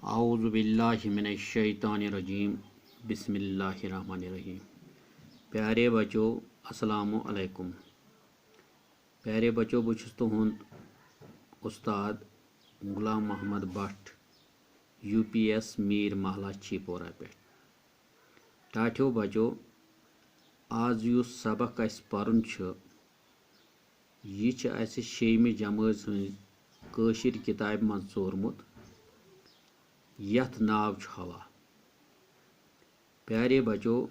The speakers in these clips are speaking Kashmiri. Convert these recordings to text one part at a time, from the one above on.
आऊज़ु बिल्लाहि मिनश शैतानिर रजीम बिस्मिल्लाहिर्रहमानिर्रहीम। प्यारे बच्चों अस्सलामु अलैकुम। प्यारे बच्चों बह छुस तुहुंद उस्ताद गुलाम मोहम्मद भट्ट UPS मीर महला चीपोरा पे। टाठ्यो बच्चों आज युस सबक अस परन छ यह छ अस 6वीं जमात हंज काशिर किताब मन सोरमुत यथ नाव छ हवा। प्यारे बच्चों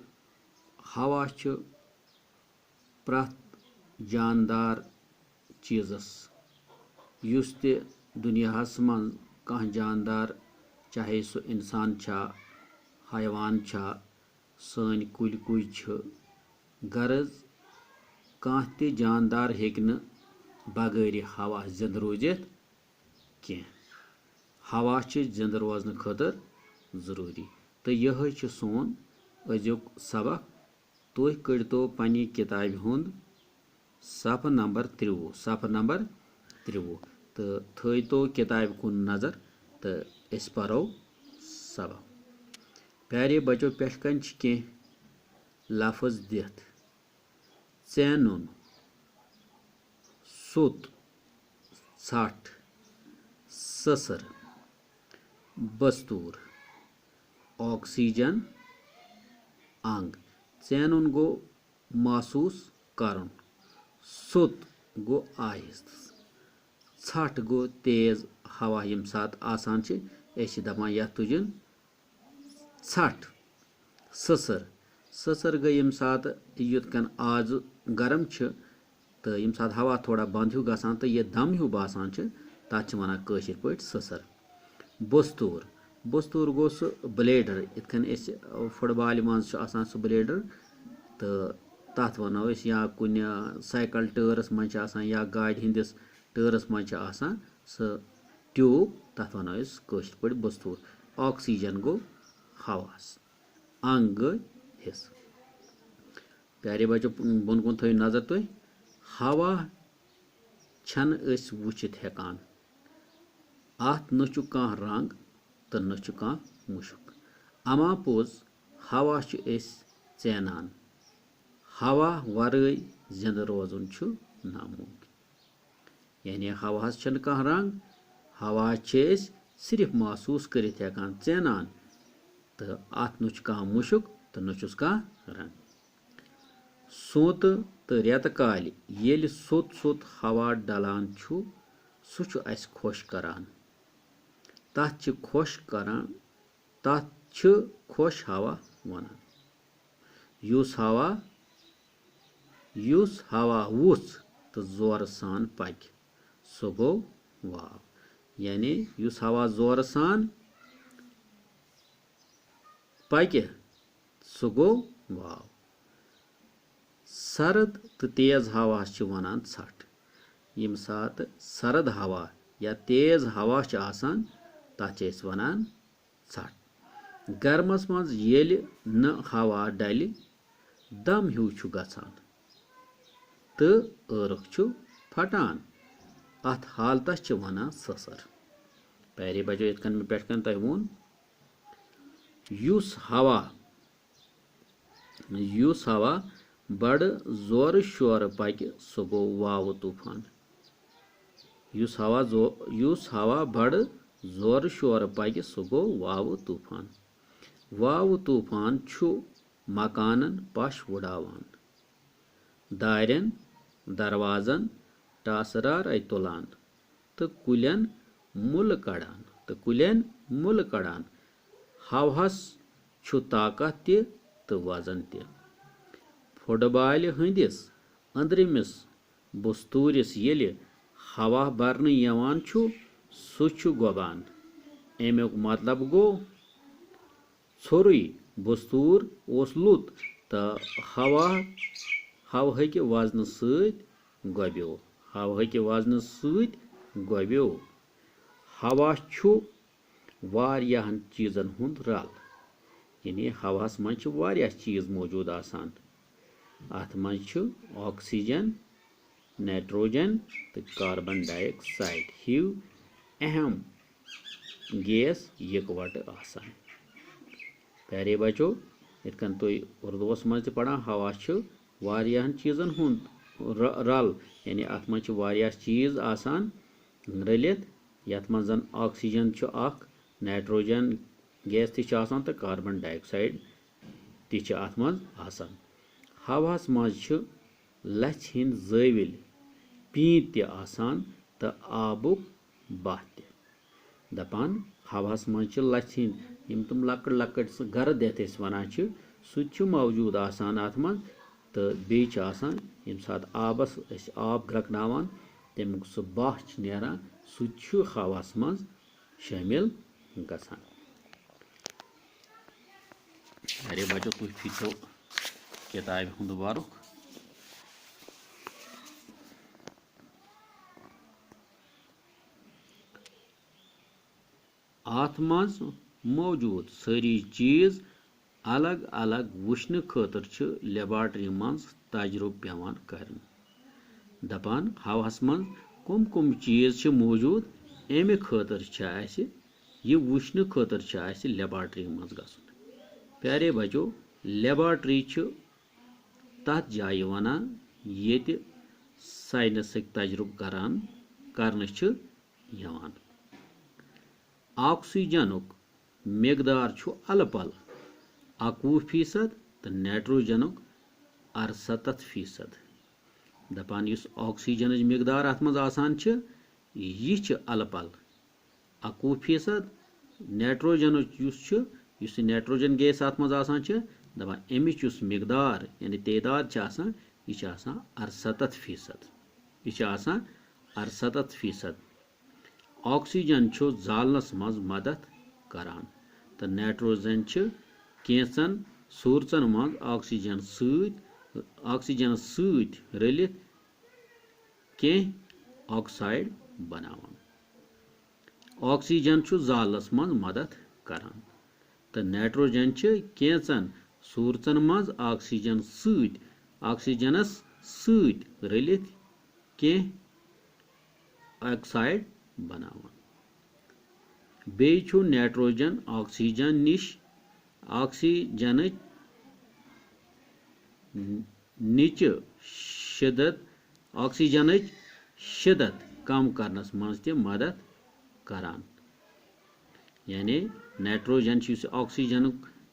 हवा छ प्रथ जानदार चीज़स युस ते दुनियाहस मन कह जानदार चाहे सो इंसान छा हैवान छा सन कुल कुज छ गरज कह ते जानदार हेक न बगैर हवा जिंद रोजित कह। हवा छ जिंद रोजन खतर जरूरी तो यह छ सोन अजुक सबक। तुह कड़तो पन्नी किताब हुंद सफ नंबर 53 तो थो किताब कुन नजर तो अस परो सबक। प्यारे बच्चों पे कह लफ्ज दिथ चैनुन सुत छठ ससर बस्तूर ऑक्सीजन अंग। चैनुन गो महसूस करन, सुत गो आहिस्त, छठ गो तेज हवा यम सात आसान छ दपान यथ तुजन छठ। ससर गई यम सात युत कन आज गरम छ तो यम सात हवा थोड़ा बंद हूँ गसान तो यह दम हूँ बासान छ तथ वनान काशिर पट ससर। बस्तूर गो सह ब्लेडर इतकन फुटबॉल मज सह ब्लेडर तो तथ वनो या कुन साइकिल टर्स मज या गाड़ी हंदिस टर्स मज सह ट्यूब तथ वनो काशिर पट बस्तूर। ऑक्सीजन गो हवास, अंग गई हिस। प्यारे बच्चों बुन कुन थो नजर तुह हवा छन अस वुचित हेकान अत न छु कह रंग तो न छु कह मुशक अमा पोज हवा छु अस चैनान। हवा वरय जिंद रोजन छु नामुमकिन। यानी हवास छन कह रंग, हवा छे अस सिर्फ महसूस करित हेकान चैनान तो अत न छु कह मुशक तो न छुस कह रंग। सोत तो रेत काल येल सोत सोत हवा डलान छु सु छु अस खुश करान तथ छ खुश करान तथ छ खुश हवा वनान। युस हवा वुच तो जोर सान पक सो गो वाव। यानी युस हवा जोर सान पक सो गो वाव। सर्द तो तेज हवा वनान छठ। यम सात सर्द हवा या तेज हवा तथ वनान छठ। गर्मस मज येल न हवा डल दम हूँ छु गसान तो अर्ख छु फटान अत हालतस च वनान ससर। प्यारे बच्चों इतकन पे तह वोन युस हवा बड़ जोर शोर पक सो गो वाव तूफान। युस हवा बड़ जोर शोर पक सो गो वाव तूफान। वाव तूफान छु मकानन पश उड़ावान, दारन दरवाजन टासरार तुलान तो कुलन मुल कड़ान। हवास छु ताकत ते तो वजन ते। फुटबॉल हंदिस अंदरमिस बस्तूरिस येले हवा भरन यवान छु सु छु गोबान। अमुक मतलब गो छोरुई बस्तूर ओस लुत तो हवा हक वजन सत गोब्यो। हवा छु वारियाहन चीजन हुंद रल। यानी हवास मज छु वारिया चीज मौजूद आसान। अत मज छु ऑक्सीजन, नाइट्रोजन तो कार्बन डाइऑक्साइड हिव अहम गैस इकवट आसान। प्यारे बच्चों, इतकन तुम उर्दूस मज पढ़ान हवा वारियाहन चीज़न हुंद रल, यानी अत मज वारियाह चीज़ आसान रलित, यथ मज ऑक्सीजन अख, नाइट्रोजन गैस ति आसान तो कार्बन डाइऑक्साइड ति अत मज आसान। हवास मज लछ हिंद ज़ाविल पीत ति आसान तो आबुक बह ति। दपान हवास मज लछ हिंद यम तुम लकड़ लकड़ गर्द यथ वनान सह मौजूद आसान अत मज, तो बेच आसान यम सात आबस आब ग्रकनावान तमुक सह बह नेरान सह हवास मज शामिल गसान। अरे बच्चों तुम फिचो किताब हुंद वारुक। अत मज मौजूद सारी चीज़ अलग अलग वुचन खतर लेबॉर्टरी मज तजुर्ब पेवान करन। दपान हवास मज कुम कुम चीज़ मौजूद अमे खतर यह वुचन खतर लेबॉर्टरी मज गसन। प्यारे बच्चों, लेबॉर्टरी तथ जाय वनान येत साइंसक तजुर्ब करन यवान। ऑक्सीजनुक मकदार अलपल 21% तो नाइट्रोजनुक 68%। दपान युस ऑक्सीजन मकदार अत मज आसान यह अलपल 21%, नाइट्रोजन नाइट्रोजन गैस अत मज आसान दपान अमिच मकदार यानी तादाद यह 68%। यह 68%। ऑक्सीजन जालनस मज मदद करान, तो नाइट्रोजन कैंचन सूरचन मज ऑक्सीजन सत रलित कह ऑक्साइड बनावान। ऑक्सीजन जालनस मज मदद करान, तो नाइट्रोजन कैंचन सूरचन मज ऑक्सीजनस सत रलित कह ऑक्साइड बनावान। बेयु नाइट्रोजन ऑक्सीजन निश ऑक्सीजन शिदत कम करनस मज ते मदद करान। यानी नाइट्रोजन ऑक्सीजन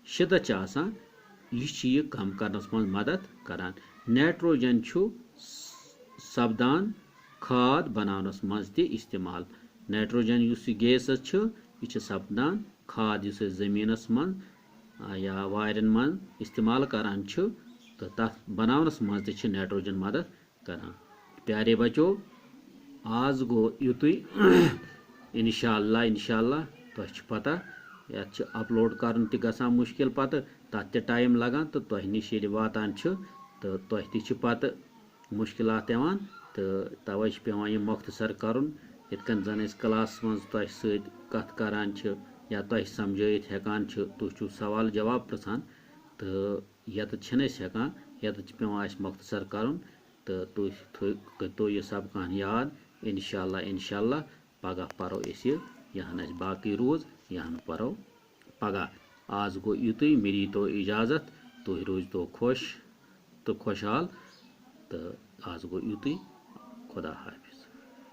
शिदत यह कम करनस मज मदद करान। नाइट्रोजन सपदान खाद बनानस मज ते इस्तेमाल। नाइट्रोजन गैस यह सपदान खाद जमीनस मज या वारन मज इस्तेमाल करान तो तथ बनावनस मज ते नाइट्रोजन मदद करान। प्यारे बच्चों, आज गो युतुई इंशाअल्लाह तुह पता यत अपलोड करन ते गसान मुश्किल पत तथ टाइम लगान तो तुह निश वातान तो तुह ति पत मुश्किलात यवान, तो तवे पेवान यह मुख्तसर करन इतकन जन क्लास मज तुह सत कथ करान या तुह समझाइथ हेकान तुह सवाल जवाब पृछान, तो यत हेकान यत पेवान मुख्तसर करन, तो तुह तो यह सब कह याद। इंशाअल्लाह पगह परो यहन बाकी रोज यहन परो पगह। आज गो युतुई, मेरी तो इजाज़त, तुह रोज तो खुश तो खुशहाल, तो आज गो युतुई, खुदा हाफिज़।